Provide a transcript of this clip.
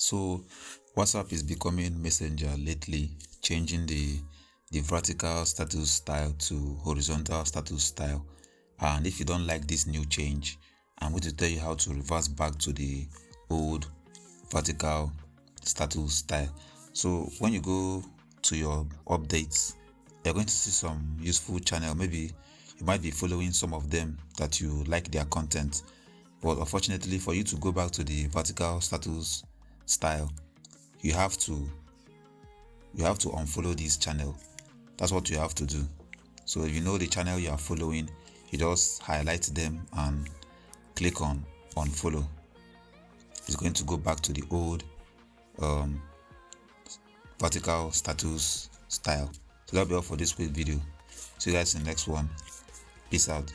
So WhatsApp is becoming Messenger lately, changing the vertical status style to horizontal status style. And if you don't like this new change, I'm going to tell you how to reverse back to the old vertical status style. So when you go to your updates, you're going to see some useful channel. Maybe you might be following some of them that you like their content, but unfortunately for you to go back to the vertical status style, you have to unfollow this channel. That's what you have to do. So if you know the channel you are following, you just highlight them and click on unfollow. It's going to go back to the old vertical status style. So that'll be all for this quick video. See you guys in the next one. Peace out.